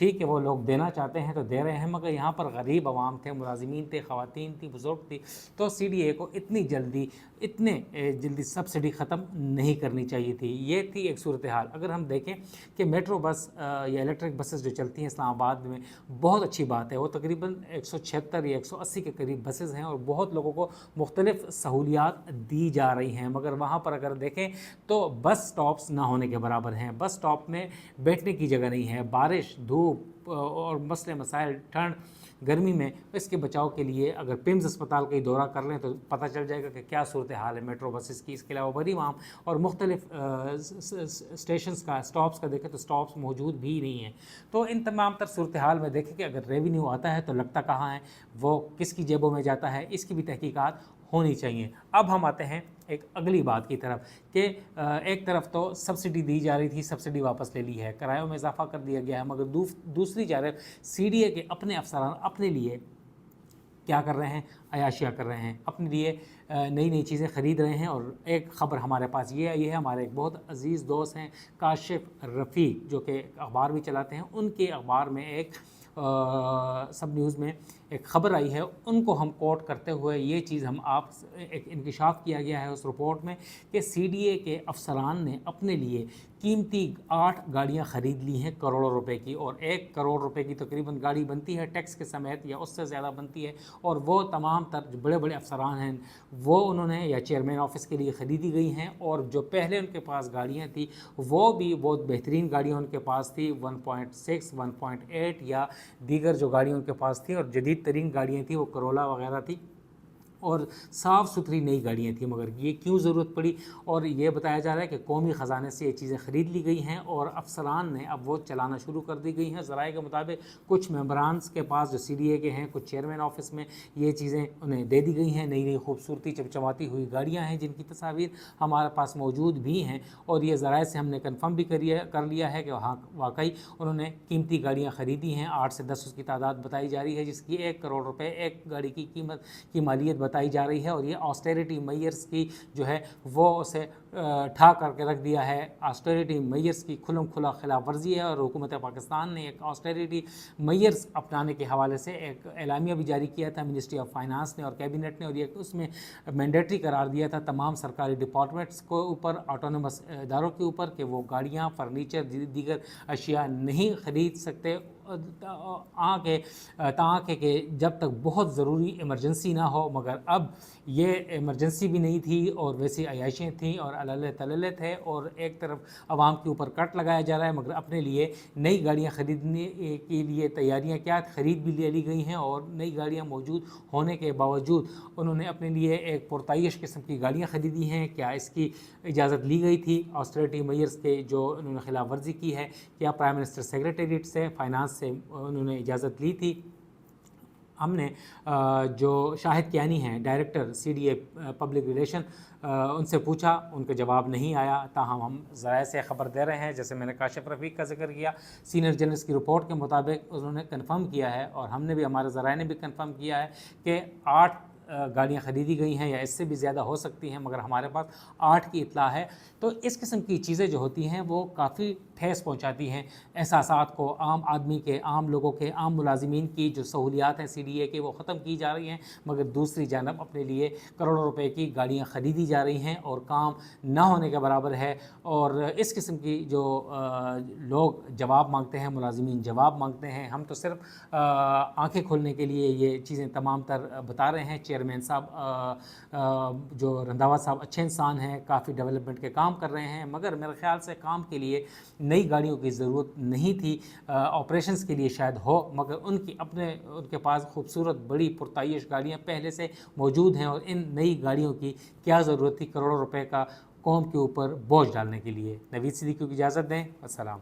ٹھیک ہے وہ لوگ دینا چاہتے ہیں تو دے رہے ہیں، مگر یہاں پر غریب عوام تھے، ملازمین تھے، خواتین تھی، بزرگ تھی، تو CDA کو اتنی جلدی سبسڈی ختم نہیں کرنی چاہیے تھی۔ یہ تھی ایک صورتحال۔ اگر ہم دیکھیں کہ میٹرو بس یا الیکٹرک بسز جو چلتی ہیں اسلام آباد میں، بہت اچھی بات ہے، وہ تقریباً 176 یا 180 کے قریب بسز ہیں اور بہت لوگوں کو مختلف سہولیات دی جا رہی ہیں، مگر وہاں پر اگر دیکھیں تو بس سٹاپس نہ ہونے کے برابر ہیں۔ بس سٹاپ میں بیٹھنے کی جگہ نہیں ہے، بارش، دھوپ اور مسئلے مسائل، ٹھنڈ، گرمی میں اس کے بچاؤ کے لیے اگر پمز اسپتال کا ہی دورہ کر لیں تو پتہ چل جائے گا کہ کیا صورتحال ہے میٹرو بسز کی۔ اس کے علاوہ بڑی عوام اور مختلف اسٹیشنز کا، سٹاپس کا دیکھیں تو سٹاپس موجود بھی نہیں ہیں۔ تو ان تمام تر صورتحال میں دیکھیں کہ اگر ریونیو آتا ہے تو لگتا کہاں ہے، وہ کس کی جیبوں میں جاتا ہے، اس کی بھی تحقیقات ہونی چاہیے۔ اب ہم آتے ہیں ایک اگلی بات کی طرف کہ ایک طرف تو سبسڈی دی جا رہی تھی، سبسڈی واپس لے لی ہے، کرایوں میں اضافہ کر دیا گیا ہے، مگر دوسری جانب CDA کے اپنے افسران اپنے لیے کیا کر رہے ہیں، عیاشیاں کر رہے ہیں، اپنے لیے نئی چیزیں خرید رہے ہیں۔ اور ایک خبر ہمارے پاس یہ آئی ہے، ہمارے ایک بہت عزیز دوست ہیں کاشف رفیق جو کہ اخبار بھی چلاتے ہیں، ان کے اخبار میں ایک سب نیوز میں ایک خبر آئی ہے، ان کو ہم کوٹ کرتے ہوئے یہ چیز ہم آپ ایک انکشاف کیا گیا ہے اس رپورٹ میں کہ CDA کے افسران نے اپنے لیے قیمتی 8 گاڑیاں خرید لی ہیں کروڑوں روپے کی، اور 1 کروڑ روپے کی تقریباً گاڑی بنتی ہے ٹیکس کے سمیت یا اس سے زیادہ بنتی ہے، اور وہ تمام تر جو بڑے بڑے افسران ہیں وہ انہوں نے یا چیئرمین آفس کے لیے خریدی گئی ہیں، اور جو پہلے ان کے پاس گاڑیاں تھیں وہ بھی بہت بہترین گاڑیاں ان کے پاس تھی، 1.6 1.8 یا دیگر جو گاڑیاں ان کے پاس تھیں، اور جدید ترین گاڑیاں تھیں وہ کرولا وغیرہ تھی اور صاف ستھری نئی گاڑیاں تھیں۔ مگر یہ کیوں ضرورت پڑی؟ اور یہ بتایا جا رہا ہے کہ قومی خزانے سے یہ چیزیں خرید لی گئی ہیں اور افسران نے اب وہ چلانا شروع کر دی گئی ہیں۔ ذرائع کے مطابق کچھ ممبرانز کے پاس جو CDA کے ہیں، کچھ چیئرمین آفس میں یہ چیزیں انہیں دے دی گئی ہیں، نئی خوبصورتی چمچماتی ہوئی گاڑیاں ہیں جن کی تصاویر ہمارے پاس موجود بھی ہیں، اور یہ ذرائع سے ہم نے کنفرم بھی کر لیا ہے کہ ہاں واقعی انہوں نے قیمتی گاڑیاں خریدی ہیں۔ 8 سے 10 اس کی تعداد بتائی جا رہی ہے، جس کی 1 کروڑ روپے ایک گاڑی کی قیمت کی مالیت بتائی جا رہی ہے، اور یہ آسٹیریٹی میئرز کی جو ہے وہ اسے ٹھا کر کے رکھ دیا ہے۔ آسٹیریٹی میئرز کی کھلم کھلا خلاف ورزی ہے، اور حکومت پاکستان نے ایک آسٹیریٹی میئرز اپنانے کے حوالے سے ایک اعلامیہ بھی جاری کیا تھا منسٹری آف فائنانس نے اور کیبنٹ نے، اور یہ اس میں مینڈیٹری قرار دیا تھا تمام سرکاری ڈپارٹمنٹس کو اوپر، آٹونومس اداروں کے اوپر، کہ وہ گاڑیاں، فرنیچر، دیگر اشیاء نہیں خرید سکتے تاکہ کہ جب تک بہت ضروری ایمرجنسی نہ ہو۔ مگر اب یہ ایمرجنسی بھی نہیں تھی اور ویسی عیاشیں تھیں اور اللہ تللے تھے، اور ایک طرف عوام کے اوپر کٹ لگایا جا رہا ہے، مگر اپنے لیے نئی گاڑیاں خریدنے کے لیے تیاریاں کیا خرید بھی لے لی گئی ہیں، اور نئی گاڑیاں موجود ہونے کے باوجود انہوں نے اپنے لیے ایک پرتعیش قسم کی گاڑیاں خریدی ہیں۔ کیا اس کی اجازت لی گئی تھی آسٹریٹی میئرز کے جو انہوں نے خلاف ورزی کی ہے؟ کیا پرائم منسٹر سیکریٹریٹ سے، فائنانس سے انہوں نے اجازت لی تھی؟ ہم نے جو شاہد کیانی ہیں ڈائریکٹر CDA پبلک ریلیشن، ان سے پوچھا، ان کا جواب نہیں آیا، تاہم ہم ذرائع سے خبر دے رہے ہیں، جیسے میں نے کاشف رفیق کا ذکر کیا، سینئر جرنلسٹ کی رپورٹ کے مطابق انہوں نے کنفرم کیا ہے، اور ہم نے بھی، ہمارے ذرائع نے بھی کنفرم کیا ہے کہ 8 گاڑیاں خریدی گئی ہیں، یا اس سے بھی زیادہ ہو سکتی ہیں، مگر ہمارے پاس 8 کی اطلاع ہے۔ تو اس قسم کی چیزیں جو ہوتی ہیں وہ کافی ٹھیس پہنچاتی ہیں احساسات کو، عام آدمی کے، عام لوگوں کے، عام ملازمین کی جو سہولیات ہیں CDA کے وہ ختم کی جا رہی ہیں، مگر دوسری جانب اپنے لیے کروڑوں روپے کی گاڑیاں خریدی جا رہی ہیں اور کام نہ ہونے کے برابر ہے۔ اور اس قسم کی جو لوگ جواب مانگتے ہیں، ملازمین جواب مانگتے ہیں، ہم تو صرف آنکھیں کھولنے کے لیے یہ چیزیں تمام تر بتا رہے ہیں۔ چیئرمین صاحب جو رنداوا صاحب اچھے انسان ہیں، کافی ڈیولپمنٹ کے کام کر رہے ہیں، مگر میرے خیال سے کام کے لیے نئی گاڑیوں کی ضرورت نہیں تھی، آپریشنز کے لیے شاید ہو، مگر ان کے پاس خوبصورت بڑی پرتعیش گاڑیاں پہلے سے موجود ہیں، اور ان نئی گاڑیوں کی کیا ضرورت تھی کروڑوں روپے کا قوم کے اوپر بوجھ ڈالنے کے لیے۔ نوید صدیقی کو اجازت دیں، السلام۔